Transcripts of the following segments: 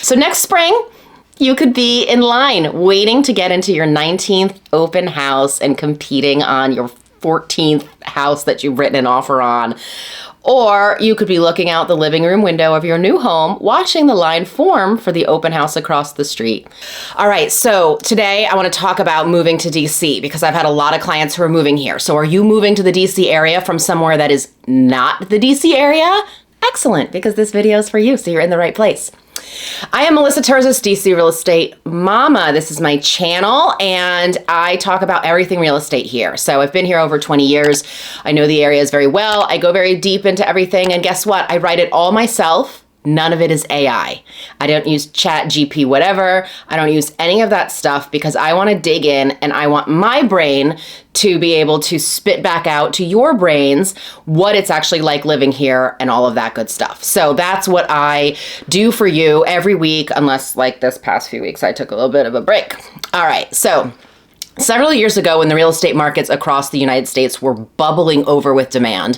So next spring, you could be in line waiting to get into your 19th open house and competing on your 14th house that you've written an offer on. Or you could be looking out the living room window of your new home, watching the line form for the open house across the street. All right, so today I want to talk about moving to DC because I've had a lot of clients who are moving here. So are you moving to the DC area from somewhere that is not the DC area? Excellent, because this video is for you, so you're in the right place. I am Melissa Terzis, DC Real Estate Mama. This is my channel, and I talk about everything real estate here. So I've been here over 20 years. I know the areas very well. I go very deep into everything, and guess what? I write it all myself. None of it is AI. I don't use ChatGPT, whatever. I don't use any of that stuff because I want to dig in and I want my brain to be able to spit back out to your brains what it's actually like living here and all of that good stuff. So that's what I do for you every week, unless like this past few weeks, I took a little bit of a break. All right, so several years ago, when the real estate markets across the United States were bubbling over with demand,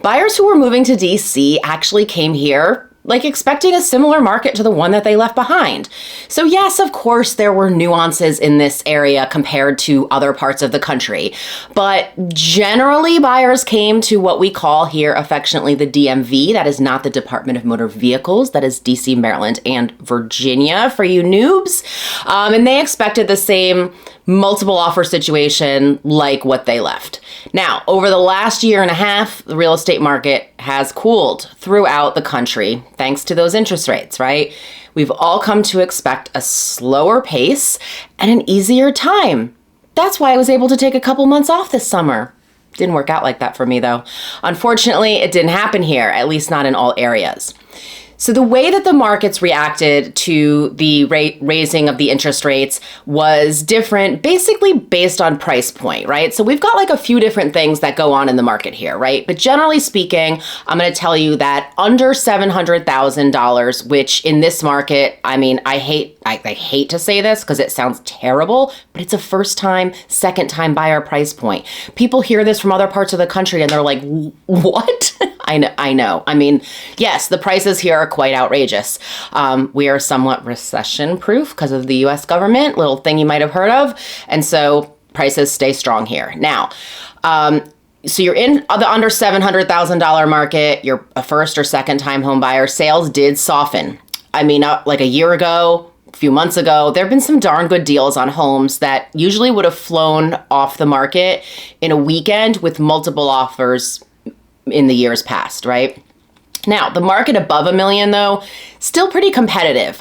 buyers who were moving to DC actually came here like expecting a similar market to the one that they left behind. So yes, of course, there were nuances in this area compared to other parts of the country, but generally buyers came to what we call here affectionately the DMV. That is not the Department of Motor Vehicles. That is DC, Maryland, and Virginia for you noobs. And they expected the same multiple offer situation like what they left. Now, over the last year and a half, the real estate market has cooled throughout the country thanks to those interest rates, right? We've all come to expect a slower pace and an easier time. That's why I was able to take a couple months off this summer. Didn't work out like that for me though. Unfortunately, it didn't happen here, at least not in all areas. So the way that the markets reacted to the raising of the interest rates was different, basically based on price point, right? So we've got like a few different things that go on in the market here, right? But generally speaking, I'm going to tell you that under $700,000, which in this market, I mean, I hate to say this because it sounds terrible, but it's a first time, second time buyer price point. People hear this from other parts of the country and they're like, what? I know. I mean, yes, the prices here are quite outrageous. We are somewhat recession proof because of the US government, little thing you might have heard of. And so prices stay strong here. Now, so you're in the under $700,000 market, you're a first or second time home buyer, sales did soften. I mean, like a year ago, a few months ago, there have been some darn good deals on homes that usually would have flown off the market in a weekend with multiple offers in the years past, right? Now, the market above $1 million, though, still pretty competitive.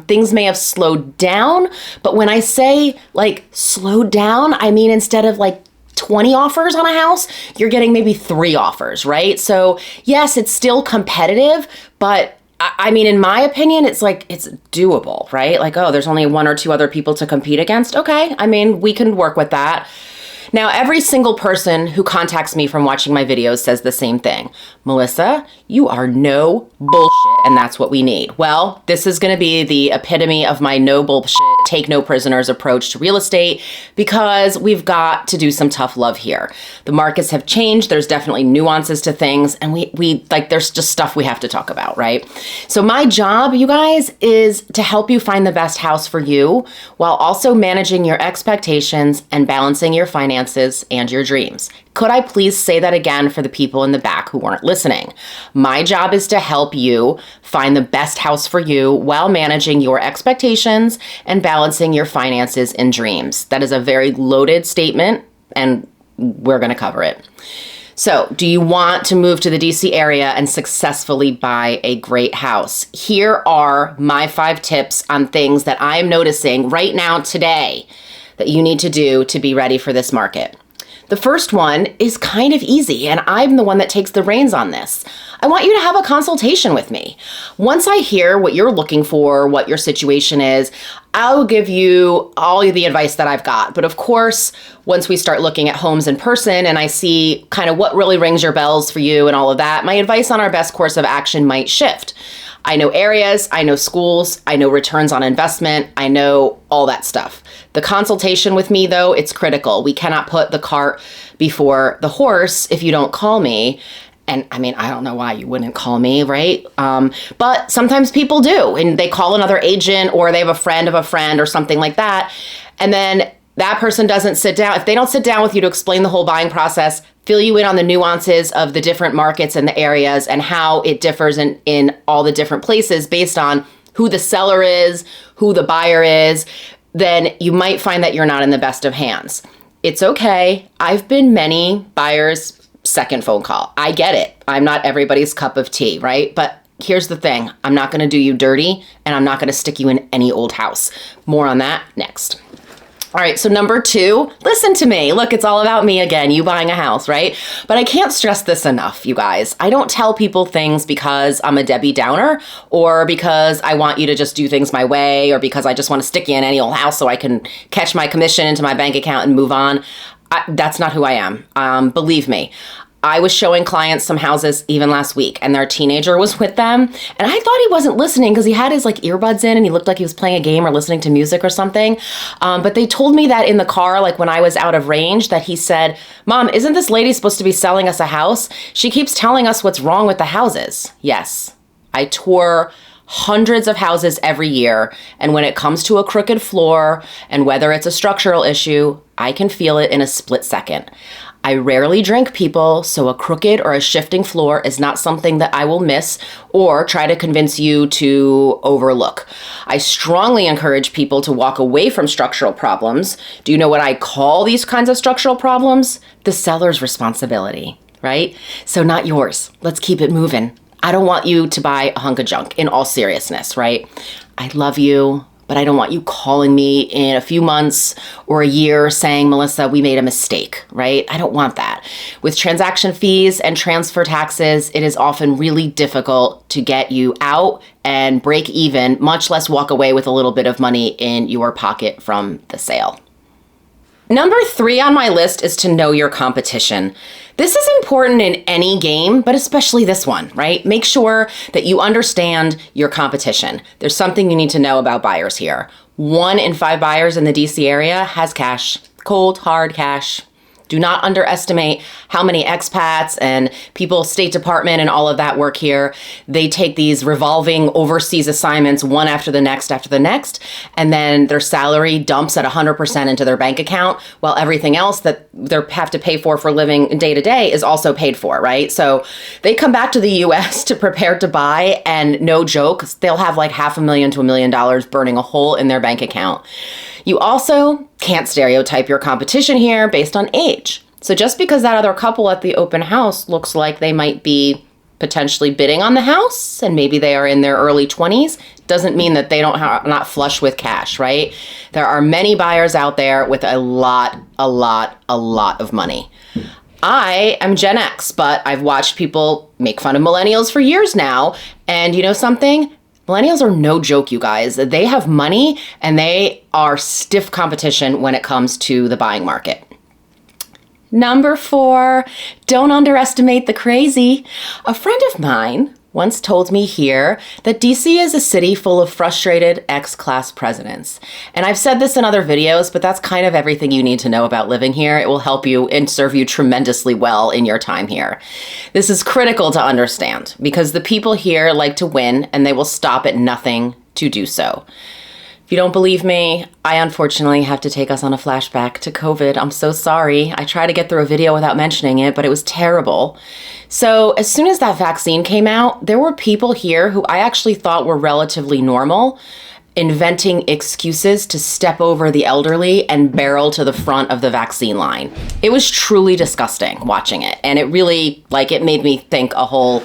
Things may have slowed down, but when I say like slowed down, I mean instead of like 20 offers on a house, you're getting maybe 3 offers, right? So yes, it's still competitive, but I mean, in my opinion, it's like, it's doable, right? Like, oh, there's only 1 or 2 other people to compete against. Okay, I mean, we can work with that. Now, every single person who contacts me from watching my videos says the same thing. Melissa, you are no bullshit, and that's what we need. Well, this is going to be the epitome of my no bullshit, take no prisoners approach to real estate because we've got to do some tough love here. The markets have changed. There's definitely nuances to things, and we like there's just stuff we have to talk about, right? So my job, you guys, is to help you find the best house for you while also managing your expectations and balancing your finances and your dreams. Could I please say that again for the people in the back who weren't listening? My job is to help you find the best house for you while managing your expectations and balancing your finances and dreams. That is a very loaded statement, and we're going to cover it. So, do you want to move to the DC area and successfully buy a great house? Here are my 5 tips on things that I'm noticing right now today that you need to do to be ready for this market. The first one is kind of easy, and I'm the one that takes the reins on this. I want you to have a consultation with me. Once I hear what you're looking for, what your situation is, I'll give you all the advice that I've got. But of course, once we start looking at homes in person and I see kind of what really rings your bells for you and all of that, my advice on our best course of action might shift. I know areas, I know schools, I know returns on investment, I know all that stuff. The consultation with me, though, it's critical. We cannot put the cart before the horse if you don't call me. And I mean, I don't know why you wouldn't call me, right? But sometimes people do, and they call another agent, or they have a friend of a friend or something like that. And then that person doesn't sit down. If they don't sit down with you to explain the whole buying process, fill you in on the nuances of the different markets and the areas and how it differs in all the different places based on who the seller is, who the buyer is, then you might find that you're not in the best of hands. It's okay. I've been many buyers' second phone call. I get it. I'm not everybody's cup of tea, right? But here's the thing. I'm not going to do you dirty, and I'm not going to stick you in any old house. More on that next. All right, so number 2, listen to me. Look, it's all about me again, you buying a house, right? But I can't stress this enough, you guys. I don't tell people things because I'm a Debbie Downer, or because I want you to just do things my way, or because I just want to stick you in any old house so I can catch my commission into my bank account and move on. That's not who I am. Believe me. I was showing clients some houses even last week, and their teenager was with them, and I thought he wasn't listening because he had his earbuds in and he looked like he was playing a game or listening to music or something. But they told me that in the car, when I was out of range, that he said, "Mom, isn't this lady supposed to be selling us a house? She keeps telling us what's wrong with the houses." Yes, I tour hundreds of houses every year, and when it comes to a crooked floor and whether it's a structural issue, I can feel it in a split second. I rarely drink people, so a crooked or a shifting floor is not something that I will miss or try to convince you to overlook. I strongly encourage people to walk away from structural problems. Do you know what I call these kinds of structural problems? The seller's responsibility, right? So not yours. Let's keep it moving. I don't want you to buy a hunk of junk, in all seriousness, right? I love you, but I don't want you calling me in a few months or a year saying, "Melissa, we made a mistake," right? I don't want that. With transaction fees and transfer taxes, it is often really difficult to get you out and break even, much less walk away with a little bit of money in your pocket from the sale. Number 3 on my list is to know your competition. This is important in any game, but especially this one, right? Make sure that you understand your competition. There's something you need to know about buyers here. 1 in 5 buyers in the DC area has cash, cold, hard cash. Do not underestimate how many expats and people, State Department and all of that work here. They take these revolving overseas assignments one after the next, and then their salary dumps at 100% into their bank account, while everything else that they have to pay for living day to day is also paid for, right? So they come back to the US to prepare to buy, and no joke, they'll have $500,000 to $1 million burning a hole in their bank account. You also can't stereotype your competition here based on age. So just because that other couple at the open house looks like they might be potentially bidding on the house, and maybe they are in their early 20s, doesn't mean that they not flush with cash, right? There are many buyers out there with a lot of money. I am Gen X, but I've watched people make fun of millennials for years now. And you know something? Millennials are no joke, you guys. They have money, and they are stiff competition when it comes to the buying market. Number 4, don't underestimate the crazy. A friend of mine once told me here that DC is a city full of frustrated ex-class presidents. And I've said this in other videos, but that's kind of everything you need to know about living here. It will help you and serve you tremendously well in your time here. This is critical to understand because the people here like to win, and they will stop at nothing to do so. If you don't believe me, I unfortunately have to take us on a flashback to COVID. I'm so sorry. I tried to get through a video without mentioning it, but it was terrible. So as soon as that vaccine came out, there were people here who I actually thought were relatively normal, inventing excuses to step over the elderly and barrel to the front of the vaccine line. It was truly disgusting watching it. And it really, it made me think a whole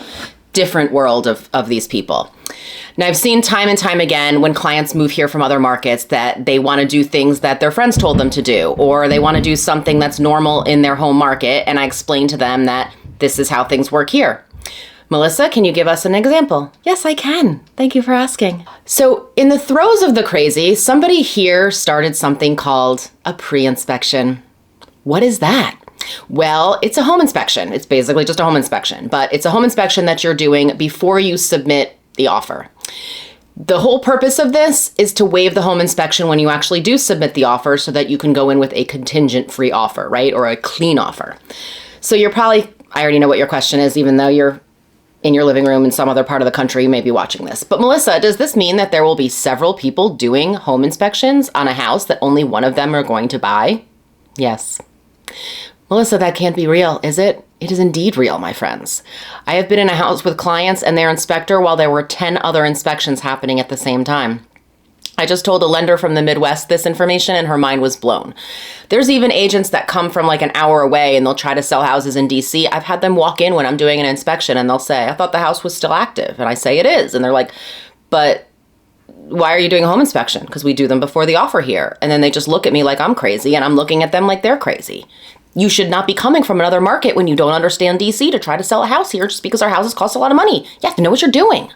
different world of these people. Now, I've seen time and time again when clients move here from other markets that they want to do things that their friends told them to do, or they want to do something that's normal in their home market. And I explain to them that this is how things work here. Melissa, can you give us an example? Yes, I can. Thank you for asking. So in the throes of the crazy, somebody here started something called a pre-inspection. What is that? Well, it's a home inspection. It's basically just a home inspection, but it's a home inspection that you're doing before you submit the offer. The whole purpose of this is to waive the home inspection when you actually do submit the offer so that you can go in with a contingent free offer, right? Or a clean offer. So you're probably I already know what your question is, even though you're in your living room in some other part of the country, you may be watching this. But Melissa, does this mean that there will be several people doing home inspections on a house that only one of them are going to buy? Yes. Melissa, that can't be real, is it? It is indeed real, my friends. I have been in a house with clients and their inspector while there were 10 other inspections happening at the same time. I just told a lender from the Midwest this information and her mind was blown. There's even agents that come from like an hour away and they'll try to sell houses in DC. I've had them walk in when I'm doing an inspection and they'll say, I thought the house was still active. And I say it is. And they're like, but why are you doing a home inspection? Because we do them before the offer here. And then they just look at me like I'm crazy and I'm looking at them like they're crazy. You should not be coming from another market when you don't understand DC to try to sell a house here just because our houses cost a lot of money. You have to know what you're doing.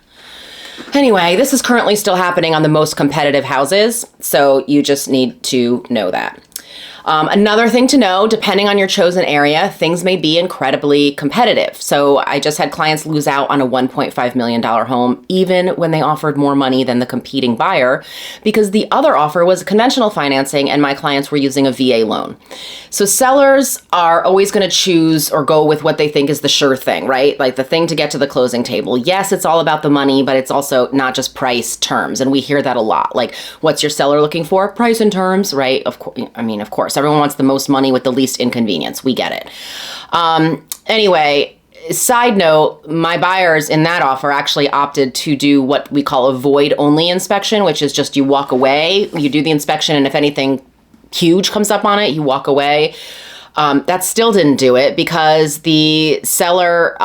Anyway, this is currently still happening on the most competitive houses, so you just need to know that. Another thing to know, depending on your chosen area, things may be incredibly competitive. So I just had clients lose out on a $1.5 million home, even when they offered more money than the competing buyer, because the other offer was conventional financing and my clients were using a VA loan. So sellers are always going to choose or go with what they think is the sure thing, right? Like the thing to get to the closing table. Yes, it's all about the money, but it's also not just price, terms. And we hear that a lot. Like, what's your seller looking for? Price and terms, right? Of course, everyone wants the most money with the least inconvenience. We get it. Anyway, side note, my buyers in that offer actually opted to do what we call a void only inspection, which is just you walk away, you do the inspection, and if anything huge comes up on it, you walk away. That still didn't do it because the seller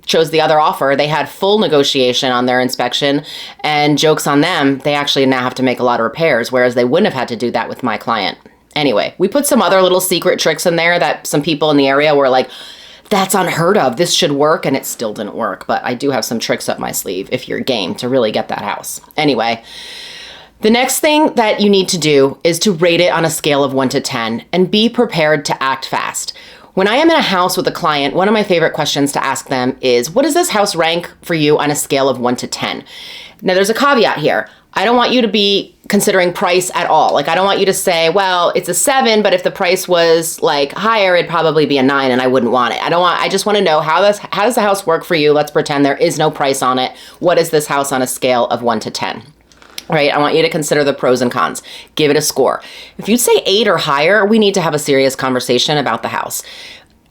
chose the other offer. They had full negotiation on their inspection, and jokes on them, they actually now have to make a lot of repairs, whereas they wouldn't have had to do that with my client. Anyway, we put some other little secret tricks in there that some people in the area were like, that's unheard of, this should work, and it still didn't work. But I do have some tricks up my sleeve if you're game to really get that house. Anyway, the next thing that you need to do is to rate it on a scale of 1 to 10 and be prepared to act fast. When I am in a house with a client, one of my favorite questions to ask them is, what does this house rank for you on a scale of 1 to 10? Now, there's a caveat here. I don't want you to be considering price at all. Like, I don't want you to say, well, it's a 7, but if the price was like higher, it'd probably be a 9 and I wouldn't want it. I just want to know how does the house work for you? Let's pretend there is no price on it. What is this house on a scale of 1 to 10? Right? I want you to consider the pros and cons. Give it a score. If you say 8 or higher, we need to have a serious conversation about the house.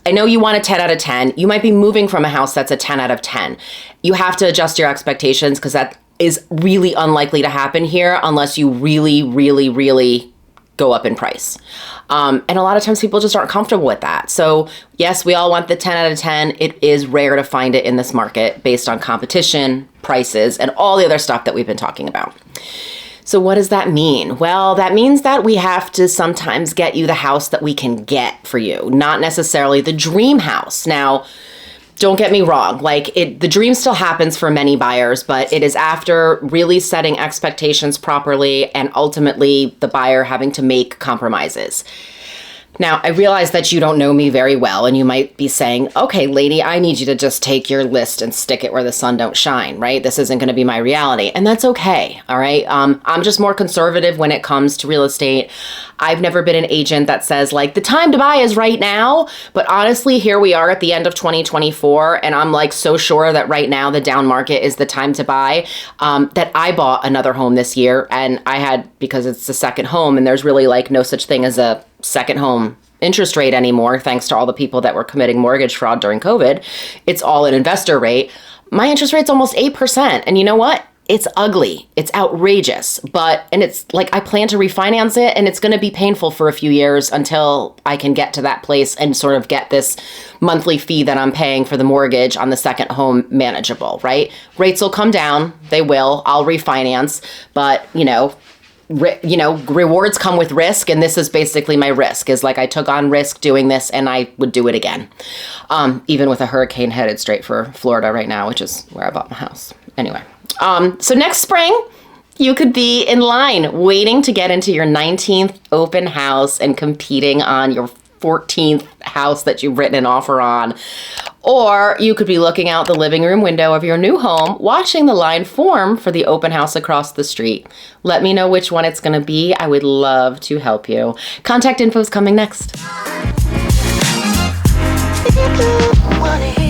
I know you want a 10 out of 10. You might be moving from a house that's a 10 out of 10. You have to adjust your expectations because that is really unlikely to happen here unless you really, really, really go up in price. And a lot of times people just aren't comfortable with that. So yes, we all want the 10 out of 10. It is rare to find it in this market based on competition, prices, and all the other stuff that we've been talking about. So what does that mean? Well, that means that we have to sometimes get you the house that we can get for you, not necessarily the dream house. Now, don't get me wrong, the dream still happens for many buyers, but it is after really setting expectations properly and ultimately the buyer having to make compromises. Now, I realize that you don't know me very well, and you might be saying, okay, lady, I need you to just take your list and stick it where the sun don't shine, right? This isn't going to be my reality. And that's okay, all right? I'm just more conservative when it comes to real estate. I've never been an agent that says, like, the time to buy is right now. But honestly, here we are at the end of 2024, and I'm like so sure that right now the down market is the time to buy, that I bought another home this year, and I had, because it's the second home, and there's really like no such thing as a second home interest rate anymore, thanks to all the people that were committing mortgage fraud during COVID. It's all an investor rate. My interest rate's almost 8%. And you know what? It's ugly. It's outrageous. And it's like, I plan to refinance it, and it's going to be painful for a few years until I can get to that place and sort of get this monthly fee that I'm paying for the mortgage on the second home manageable, right? Rates will come down. They will. I'll refinance. But, rewards come with risk, and this is basically my risk. Is like I took on risk doing this, and I would do it again, even with a hurricane headed straight for Florida right now, which is where I bought my house. Anyway, so next spring, you could be in line waiting to get into your 19th open house and competing on your 14th house that you've written an offer on. Or you could be looking out the living room window of your new home, watching the line form for the open house across the street. Let me know which one it's going to be. I would love to help you. Contact info is coming next. wanna hear